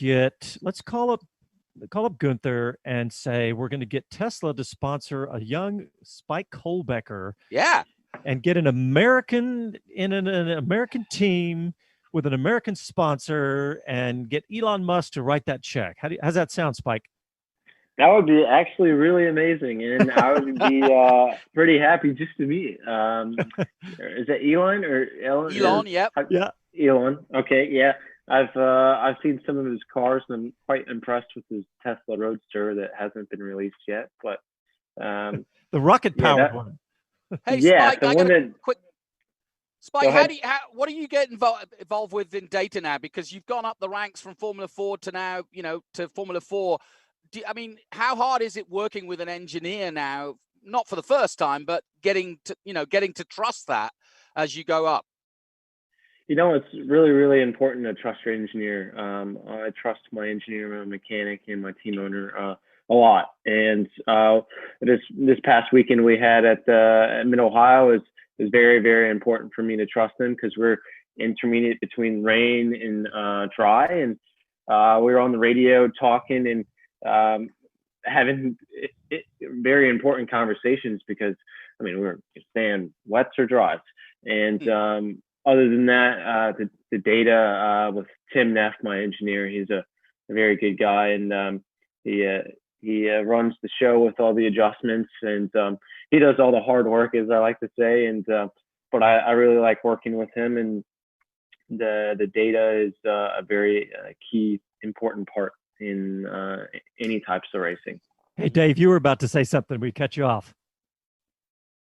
A: let's call up Gunther and say we're going to get Tesla to sponsor a young Spike Kolbecker.
B: Yeah.
A: And get an American in an American team with an American sponsor, and get Elon Musk to write that check. How's that sound, Spike?
E: That would be actually really amazing, and I would be pretty happy just to meet. Is it Elon or Elon?
B: Elon, yep.
A: Yeah.
E: Elon. Okay, yeah. I've seen some of his cars, and I'm quite impressed with his Tesla Roadster that hasn't been released yet. But
A: the rocket powered one.
B: Hey,
E: yeah,
B: Spike, I got a quick. Spike, what do you get involved with in data now? Because you've gone up the ranks from Formula 4 to now, to Formula 4. How hard is it working with an engineer now? Not for the first time, but getting to trust that as you go up.
E: It's really, really important to trust your engineer. I trust my engineer, my mechanic, and my team owner a lot. And this past weekend we had at Mid-Ohio is very, very important for me to trust them, because we're intermediate between rain and dry. And we were on the radio talking and having very important conversations, because we were saying wets or dries. And other than that, the data with Tim Neff, my engineer, he's a very good guy, and he runs the show with all the adjustments, and he does all the hard work, as I like to say. And but I really like working with him, and the data is a very key, important part in any types of racing.
A: Hey, Dave, you were about to say something. We cut you off.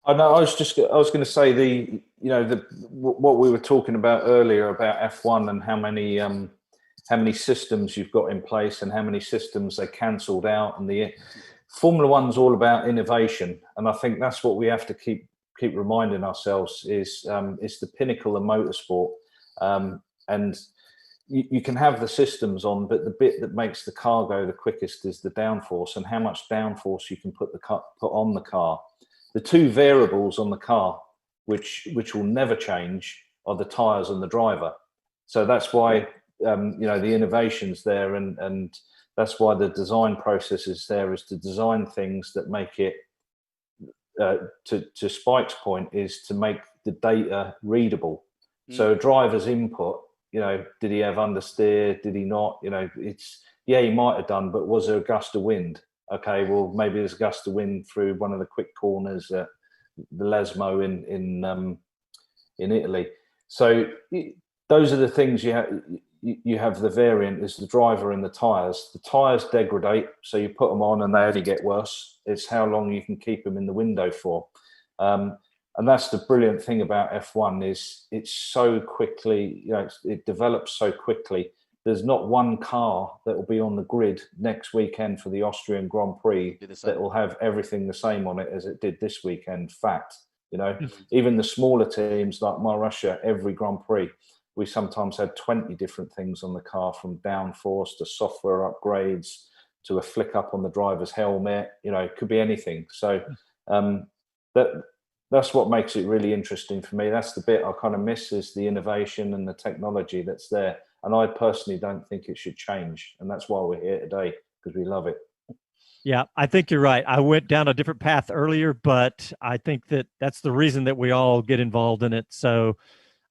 C: I know. I was going to say what we were talking about earlier about F1 and how many systems you've got in place and how many systems they cancelled out. And the Formula One's all about innovation, and I think that's what we have to keep reminding ourselves is it's the pinnacle of motorsport. And you can have the systems on, but the bit that makes the car go the quickest is the downforce, and how much downforce you can put on the car. The two variables on the car, which will never change, are the tyres and the driver. So that's why the innovation's there, and that's why the design process is there, is to design things that make it. To Spike's point, is to make the data readable. So a driver's input, did he have understeer? Did he not? He might have done, but was there a gust of wind? Okay, well, maybe there's a gust of wind through one of the quick corners at the Lesmo in Italy. So those are the things you have. You have the variant is the driver and the tyres. The tyres degrade, so you put them on and they only get worse. It's how long you can keep them in the window for. And that's the brilliant thing about F1 is it's so quickly, it develops so quickly. there's not one car that will be on the grid next weekend for the Austrian Grand Prix that will have everything the same on it as it did this weekend. Fact, even the smaller teams like My Russia, every Grand Prix, we sometimes had 20 different things on the car, from downforce to software upgrades to a flick up on the driver's helmet. It could be anything. So that's what makes it really interesting for me. That's the bit I kind of miss, is the innovation and the technology that's there. And I personally don't think it should change. And that's why we're here today, because we love it.
A: Yeah, I think you're right. I went down a different path earlier, but I think that's the reason that we all get involved in it. So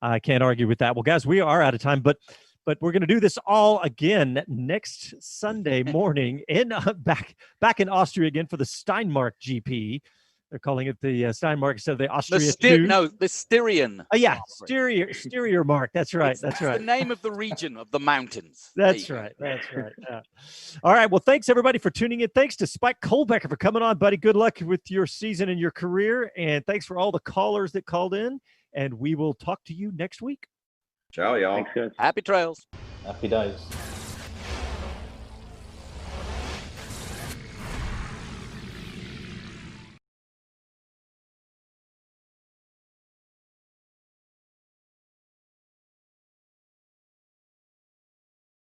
A: I can't argue with that. Well, guys, we are out of time, but we're going to do this all again next Sunday morning in back in Austria again for the Steinmark GP. They're calling it the Steinmark instead of the Austria 2.
B: No, the Styrian.
A: Oh, yeah, Styrier Mark. That's right. That's right.
B: The name of the region of the mountains.
A: That's right. That's right. Yeah. All right. Well, thanks, everybody, for tuning in. Thanks to Spike Kohlbecker for coming on, buddy. Good luck with your season and your career. And thanks for all the callers that called in. And we will talk to you next week.
D: Ciao, y'all.
B: Happy trails.
C: Happy days.